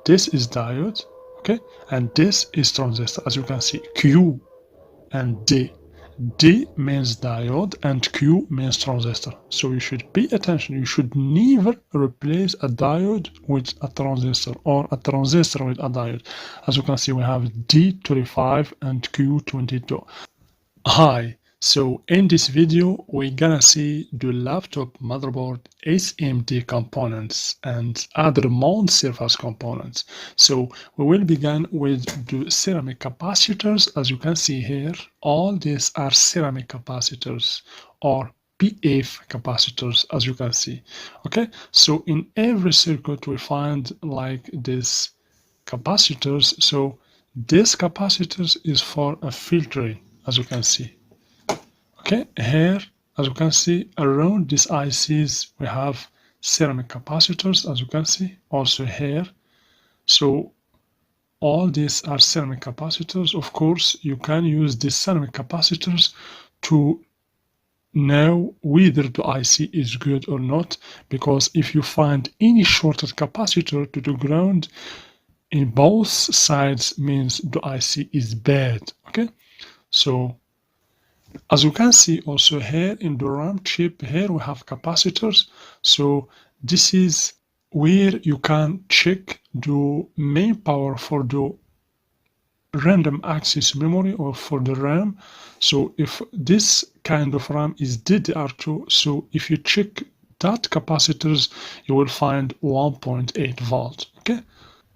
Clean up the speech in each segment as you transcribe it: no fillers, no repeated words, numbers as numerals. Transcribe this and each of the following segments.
this is diode, okay, and this is transistor. As you can see, Q and D. D means diode and Q means transistor. So you should pay attention. You should never replace a diode with a transistor or a transistor with a diode. As you can see, we have D25 and Q22. Hi, so in this video we're gonna see the laptop motherboard SMD components and other mount surface components. So we will begin with the ceramic capacitors. As you can see here, all these are ceramic capacitors or PF capacitors, as you can see. Okay, so in every circuit we find like this capacitors. So this capacitors is for a filtering, as you can see. Okay, here, as you can see, around these ICs, we have ceramic capacitors, as you can see, also here. So all these are ceramic capacitors. Of course, you can use these ceramic capacitors to know whether the IC is good or not, because if you find any shorted capacitor to the ground in both sides means the IC is bad. Okay, so as you can see also here in the RAM chip, here we have capacitors. So this is where you can check the main power for the random access memory or for the RAM. So if this kind of RAM is DDR2, so if you check that capacitors, you will find 1.8 volts. Okay.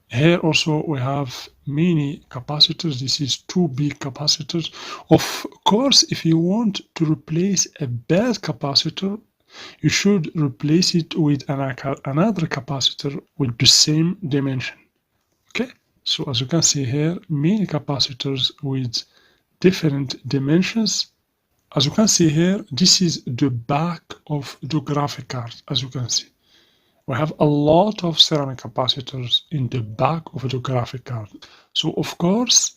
Here also we have many capacitors. This is two big capacitors. Of course, if you want to replace a bad capacitor, you should replace it with another capacitor with the same dimension. Okay, so as you can see here, many capacitors with different dimensions. As you can see here, this is the back of the graphic card, as you can see. We have a lot of ceramic capacitors in the back of the graphic card. So of course,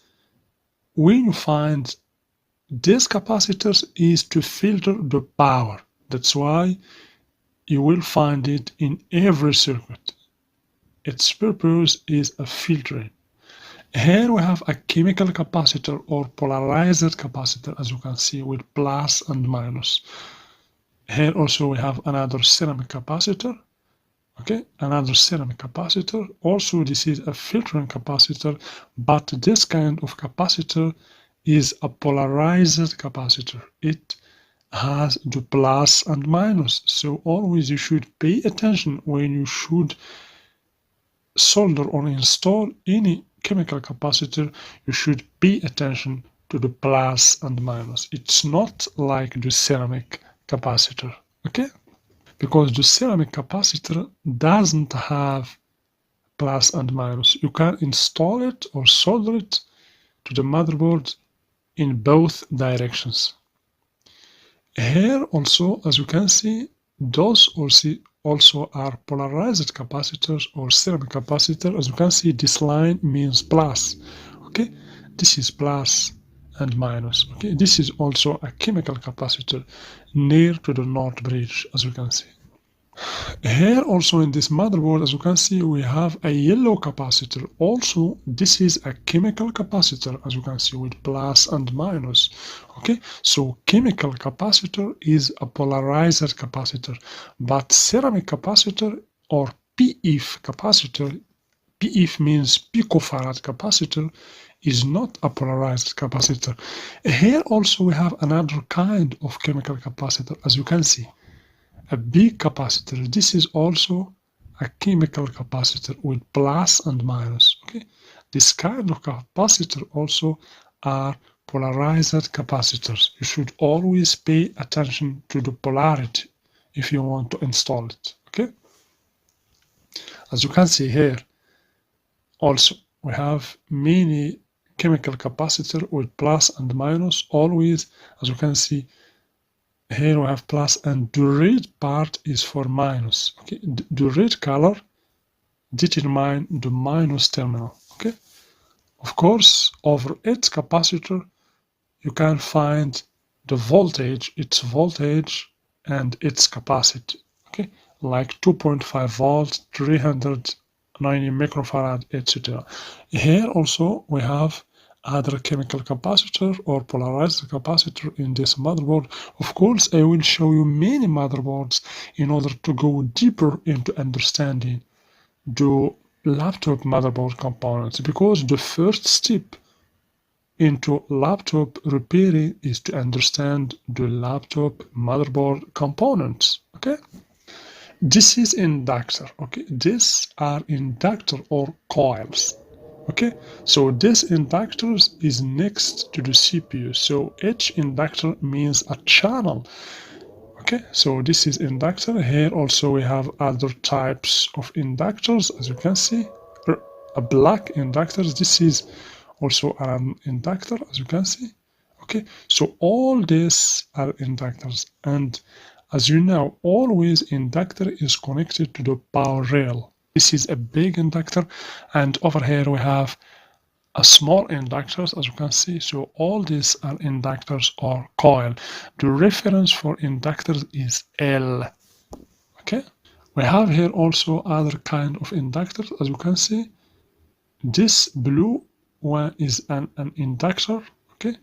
when you find these capacitors is to filter the power. That's why you will find it in every circuit. Its purpose is a filtering. Here we have a chemical capacitor or polarized capacitor, as you can see, with plus and minus. Here also we have another ceramic capacitor. Okay, another ceramic capacitor. Also, this is a filtering capacitor, but this kind of capacitor is a polarized capacitor. It has the plus and minus. So always you should pay attention when you should solder or install any chemical capacitor. You should pay attention to the plus and minus. It's not like the ceramic capacitor. Okay? Because the ceramic capacitor doesn't have plus and minus. You can install it or solder it to the motherboard in both directions. Here also, as you can see, those also are polarized capacitors or ceramic capacitor. As you can see, this line means plus. Okay, this is plus and minus. Okay, this is also a chemical capacitor near to the NOT bridge, as you can see. Here also in this motherboard, as you can see, we have a yellow capacitor. Also, this is a chemical capacitor, as you can see, with plus and minus. Okay, so chemical capacitor is a polarized capacitor, but ceramic capacitor or PF capacitor, PF means picofarad capacitor, is not a polarized capacitor. Here also we have another kind of chemical capacitor, as you can see. A big capacitor. This is also a chemical capacitor with plus and minus. Okay, this kind of capacitor also are polarized capacitors. You should always pay attention to the polarity if you want to install it. Okay, as you can see here, also we have many chemical capacitor with plus and minus. Always, as you can see, here we have plus and the red part is for minus. Okay, the red color determines the minus terminal. Okay, of course, over its capacitor you can find the voltage, its voltage and its capacity. Okay, like 2.5 volts, 300 90 microfarad, etc. Here also we have other chemical capacitor or polarized capacitor in this motherboard. Of course, I will show you many motherboards in order to go deeper into understanding the laptop motherboard components, because the first step into laptop repairing is to understand the laptop motherboard components. Okay, this is inductor. Okay, these are inductor or coils. Okay, so this inductor is next to the CPU, so each inductor means a channel. Okay, so this is inductor. Here also we have other types of inductors, as you can see. A black inductors. This is also an inductor, as you can see. Okay, so all these are inductors, and as you know, always inductor is connected to the power rail. This is a big inductor, and over here we have a small inductors, as you can see. So all these are inductors or coil. The reference for inductors is L. Okay, we have here also other kind of inductors, as you can see. This blue one is an inductor. Okay,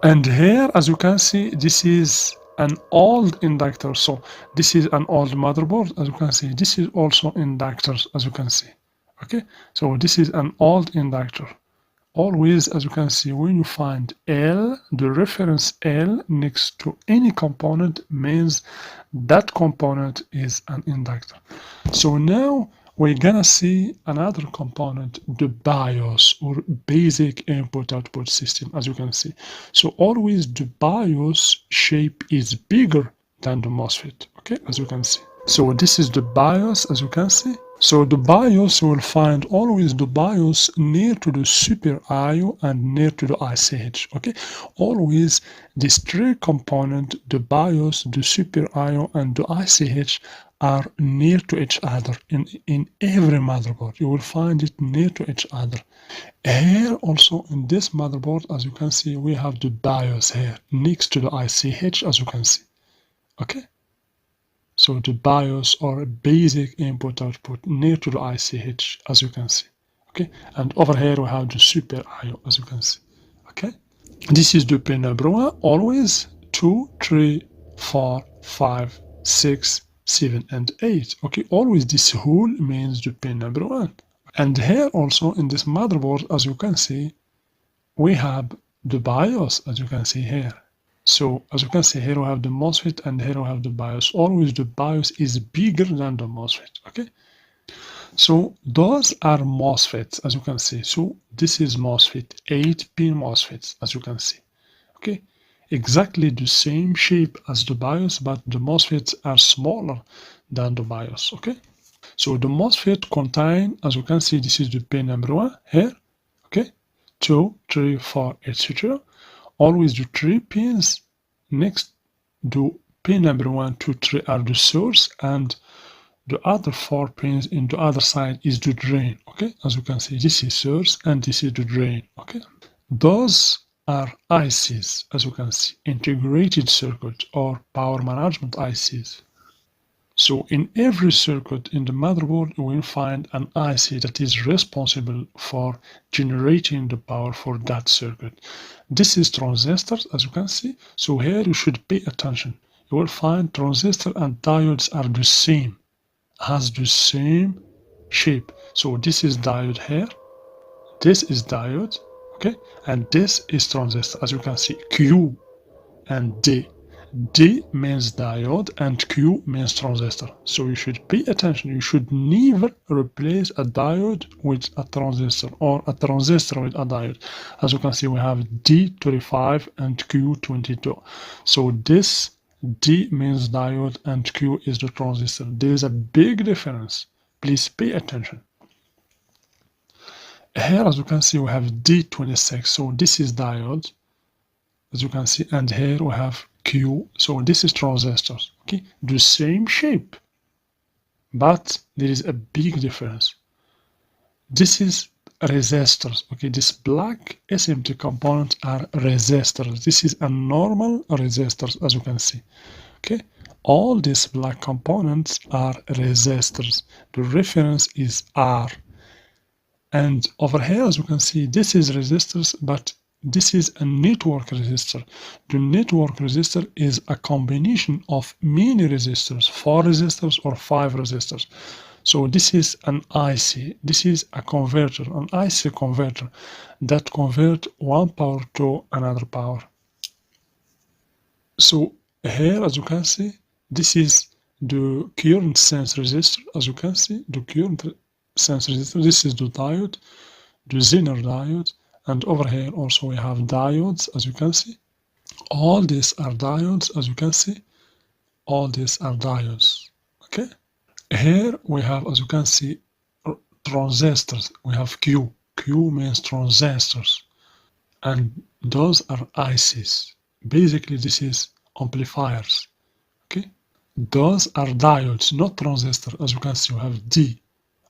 and here, as you can see, this is an old inductor. So this is an old motherboard, as you can see. This is also inductors, as you can see. Okay, so this is an old inductor. Always, as you can see, when you find L, the reference L next to any component means that component is an inductor. So now we're gonna see another component, the BIOS, or basic input-output system, as you can see. So always the BIOS shape is bigger than the MOSFET, okay, as you can see. So this is the BIOS, as you can see. So the BIOS, you will find always the BIOS near to the Super I/O and near to the ICH. Okay, always these three components, the BIOS, the Super I/O, and the ICH, are near to each other in every motherboard. You will find it near to each other. Here also in this motherboard, as you can see, we have the BIOS here next to the ICH, as you can see. Okay. So the BIOS or basic input output near to the ICH, as you can see. Okay, and over here we have the Super I/O, as you can see. Okay, this is the pin number 1, always 2, 3, 4, 5, 6, 7, and 8. Okay, always this whole means the pin number 1. And here also in this motherboard, as you can see, we have the BIOS, as you can see here. So as you can see, here we have the MOSFET and here we have the BIOS. Always the BIOS is bigger than the MOSFET. Okay, so those are MOSFETs, as you can see. So this is MOSFET, 8-pin MOSFETs, as you can see. Okay, exactly the same shape as the BIOS, but the MOSFETs are smaller than the BIOS. Okay, so the MOSFET contain, as you can see, this is the pin number 1 here. Okay, 2, 3, 4, etc. Always the 3 pins next to pin number 1, 2, 3 are the source, and the other 4 pins in the other side is the drain. Okay, as you can see, this is source and this is the drain. Okay, those are ICs, as you can see, integrated circuit or power management ICs. So in every circuit in the motherboard, you will find an IC that is responsible for generating the power for that circuit. This is transistors, as you can see. So here you should pay attention. You will find transistor and diodes are the same, has the same shape. So this is diode here, this is diode, okay, and this is transistor, as you can see, Q and D. D means diode and Q means transistor. So you should pay attention. You should never replace a diode with a transistor or a transistor with a diode. As you can see, we have D35 and Q22. So this D means diode and Q is the transistor. There is a big difference. Please pay attention. Here, as you can see, we have D26. So this is diode, as you can see, and here we have Q, so this is transistors. Okay, the same shape, but there is a big difference. This is resistors. Okay, this black SMT components are resistors. This is a normal resistors, as you can see. Okay, All these black components are resistors. The reference is R. And over here, as you can see, this is resistors, but this is a network resistor. The network resistor is a combination of many resistors, 4 resistors or 5 resistors. So this is an IC, this is a converter, an IC converter that convert one power to another power. So here, as you can see, this is the current sense resistor. As you can see, the current sense resistor, this is the diode, the Zener diode, and over here also we have diodes, as you can see. All these are diodes, as you can see. All these are diodes, okay? Here we have, as you can see, transistors. We have Q. Q means transistors, and those are ICs. Basically, this is amplifiers, okay? Those are diodes, not transistors. As you can see, we have D,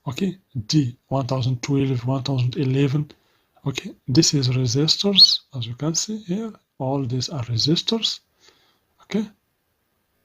okay? D, 1012, 1011, okay? This is resistors, as you can see here. All these are resistors, okay?